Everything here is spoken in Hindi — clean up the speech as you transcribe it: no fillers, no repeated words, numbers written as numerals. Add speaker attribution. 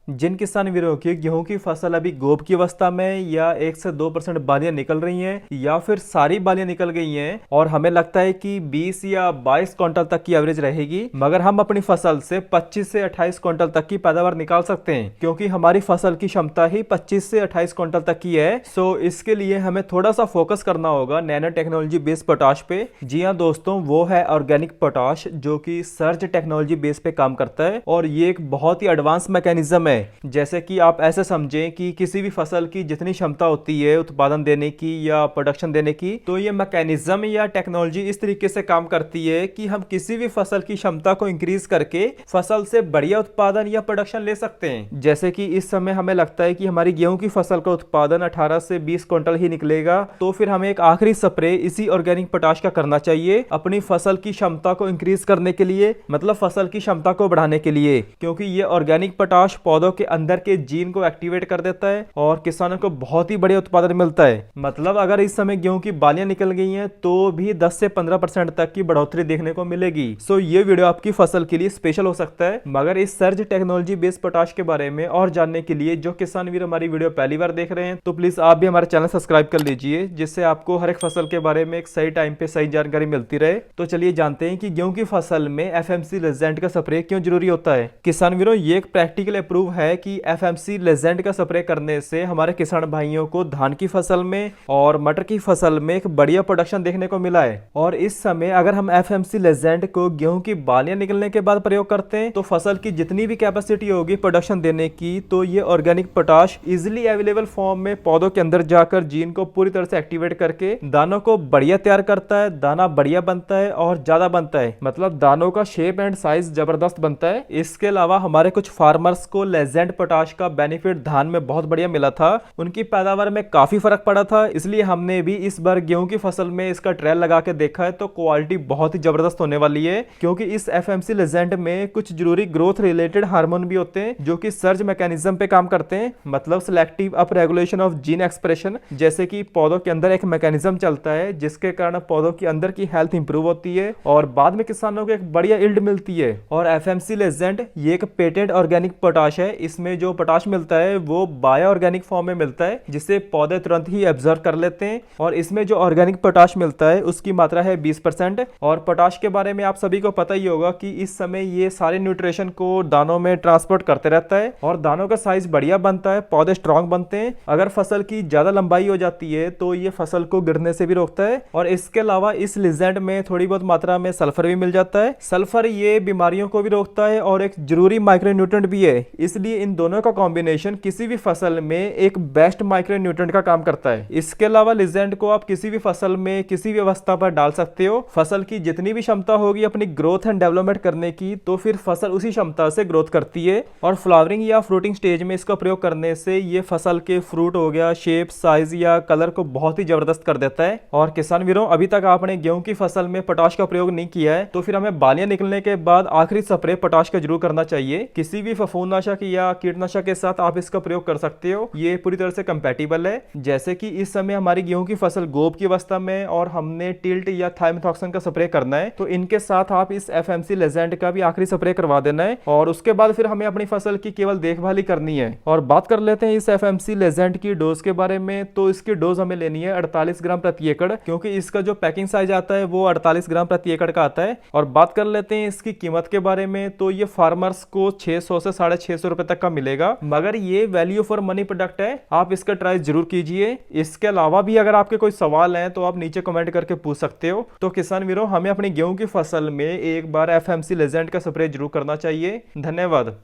Speaker 1: जिन किसान वीरों की गेहूं की फसल अभी गोब की अवस्था में या 1 से 2% बालियां निकल रही हैं या फिर सारी बालियां निकल गई हैं और हमें लगता है कि 20 या 22 क्विंटल तक की एवरेज रहेगी, मगर हम अपनी फसल से 25 से 28 क्विंटल तक की पैदावार निकाल सकते हैं क्योंकि हमारी फसल की क्षमता ही 25 से 28 क्विंटल तक की है। सो इसके लिए हमें थोड़ा सा फोकस करना होगा नैनो टेक्नोलॉजी बेस पोटाश पे। जी हाँ दोस्तों, वो है ऑर्गेनिक पोटाश जो कि सर्ज टेक्नोलॉजी बेस पे काम करता है और ये एक बहुत ही एडवांस मैकेनिज्म है। जैसे कि आप ऐसे समझें कि किसी भी फसल की जितनी क्षमता होती है उत्पादन देने की या प्रोडक्शन देने की, तो ये मैकेनिज्म या टेक्नोलॉजी इस तरीके से काम करती है कि हम किसी भी फसल की क्षमता को इंक्रीज करके फसल से बढ़िया उत्पादन या प्रोडक्शन ले सकते हैं। जैसे कि इस समय हमें लगता है कि हमारी गेहूं की फसल का उत्पादन 18 से 20 क्विंटल ही निकलेगा, तो फिर हमें एक आखिरी स्प्रे इसी ऑर्गेनिक पोटाश का करना चाहिए अपनी फसल की क्षमता को इंक्रीज करने के लिए, मतलब फसल की क्षमता को बढ़ाने के लिए, क्योंकि ये ऑर्गेनिक पोटाश पौधों के अंदर के जीन को एक्टिवेट कर देता है और किसानों को बहुत ही बढ़िया उत्पादन मिलता है। मतलब अगर इस समय गेहूं की बालियां निकल गई हैं तो भी 10 से 15% तक की बढ़ोतरी देखने को मिलेगी। सो ये वीडियो आपकी फसल के लिए स्पेशल हो सकता है। मगर इस सर्ज टेक्नोलॉजी बेस्ड पोटाश के बारे में और जानने के लिए जो किसान वीर हमारी वीडियो पहली बार देख रहे हैं तो प्लीज आप भी हमारे चैनल सब्सक्राइब कर लीजिए, जिससे आपको हर एक फसल के बारे में एक सही टाइम पे सही जानकारी मिलती रहे। तो चलिए जानते हैं कि गेहूं की फसल में FMC लेजेंड का स्प्रे क्यों जरूरी होता है। किसान वीरों, ये एक प्रैक्टिकल प्रूव है कि FMC लेजेंड का स्प्रे करने से हमारे किसान भाइयों को धान की फसल में और मटर की फसल में एक बढ़िया प्रोडक्शन देखने को मिला है। और इस समय अगर हम FMC लेजेंड को गेहूं की बालियां निकलने के बाद प्रयोग करते हैं तो फसल की जितनी भी कैपेसिटी होगी प्रोडक्शन देने की, तो ये organic potash easily available form में पौधों के अंदर जाकर जीन को पूरी तरह से एक्टिवेट करके दानों को बढ़िया तैयार करता है। दाना बढ़िया बनता है और ज्यादा बनता है, मतलब दानों का शेप एंड साइज जबरदस्त बनता है। इसके अलावा हमारे कुछ फार्मर्स को लेजेंड पोटाश का बेनिफिट धान में बहुत बढ़िया मिला था, उनकी पैदावार में काफी फर्क पड़ा था। इसलिए हमने भी इस बार गेहूं की फसल में इसका ट्रायल लगा के देखा है, तो क्वालिटी बहुत ही जबरदस्त होने वाली है क्योंकि इस FMC लेजेंड में कुछ जरूरी ग्रोथ रिलेटेड हार्मोन भी होते हैं जो कि सर्ज मैकेनिज्म पे काम करते हैं, मतलब selective up regulation of gene expression. जैसे कि पौधों के अंदर एक मैकेनिज्म चलता है जिसके कारण पौधों के अंदर की हेल्थ इंप्रूव होती है और बाद में किसानों को एक बढ़िया यील्ड मिलती है। और FMC लेजेंड ये एक पेटेंट ऑर्गेनिक पोटाश है। इसमें जो पोटाश मिलता है वो बायो ऑर्गेनिक फॉर्म में मिलता है जिसे पौधे तुरंत ही एब्जॉर्ब कर लेते हैं। और इसमें जो ऑर्गेनिक पोटाश मिलता है उसकी मात्रा है 20%। और पोटाश के बारे में आप सभी को पता ही होगा कि इस समय ये सारे न्यूट्रिशन को दानों में ट्रांसपोर्ट करते रहता है और दानों का साइज बढ़िया बनता है, पौधे स्ट्रांग बनते हैं। अगर फसल की ज्यादा लंबाई हो जाती है तो ये फसल को गिरने से भी रोकता है। और इसके अलावा इस लिजेंड में थोड़ी बहुत मात्रा में सल्फर भी मिल जाता है। सल्फर ये बीमारियों को भी रोकता है और एक जरूरी माइक्रोन्यूट्रेंट भी है, इसलिए इन दोनों का कॉम्बिनेशन किसी भी फसल में एक बेस्ट माइक्रोन्यूट्रेंट का काम करता है। इसके अलावा लिजेंड को आप किसी भी फसल में किसी भी अवस्था पर डाल सकते हो। फसल की जितनी भी क्षमता होगी अपनी ग्रोथ एंड डेवलपमेंट करने की, तो फिर फसल उसी क्षमता से ग्रोथ करती है। और फ्लावरिंग या फ्रूटिंग स्टेज में इसका प्रयोग करने से ये फसल के फ्रूट हो गया, शेप, साइज या कलर को बहुत ही जबरदस्त कर देता है। और किसान वीरों, अभी तक आपने गेहूं की फसल में पोटाश का प्रयोग नहीं किया है तो फिर हमें बालियां निकलने के बाद आखिरी स्प्रे पोटाश का जरूर करना चाहिए। किसी भी फफूंदनाशक या कीटनाशक के साथ आप इसका प्रयोग कर सकते हो, ये पूरी तरह से कंपैटिबल है। जैसे कि इस समय हमारी गेहूं की फसल गोब की अवस्था में और हमने टिल्ट या थाइमेथॉक्सन का स्प्रे करना है, तो इनके साथ आप इस FMC लेजेंड का भी आखिरी स्प्रे करवा देना है और उसके बाद फिर हमें अपनी फसल की केवल देखभाल ही करनी है। और बात कर लेते हैं इस FMC लेजेंड की डोज के बारे में, तो इसकी डोज हमें लेनी है 48 ग्राम प्रति एकड़, क्योंकि इसका जो पैकिंग साइज आता है वो 48 ग्राम प्रति एकड़ का आता है। और बात कर लेते हैं इसकी कीमत के बारे में, तो ये फार्मर्स को 600 से 650 रुपए तक का मिलेगा, मगर ये वैल्यू फॉर मनी प्रोडक्ट है, आप इसका ट्राई जरूर कीजिए। इसके अलावा भी अगर आपके कोई सवाल हैं तो आप नीचे कमेंट करके पूछ सकते हो। तो किसान वीरों, हमें अपनी गेहूं की फसल में एक बार FMC लेजेंड का स्प्रे जरूर करना चाहिए। धन्यवाद।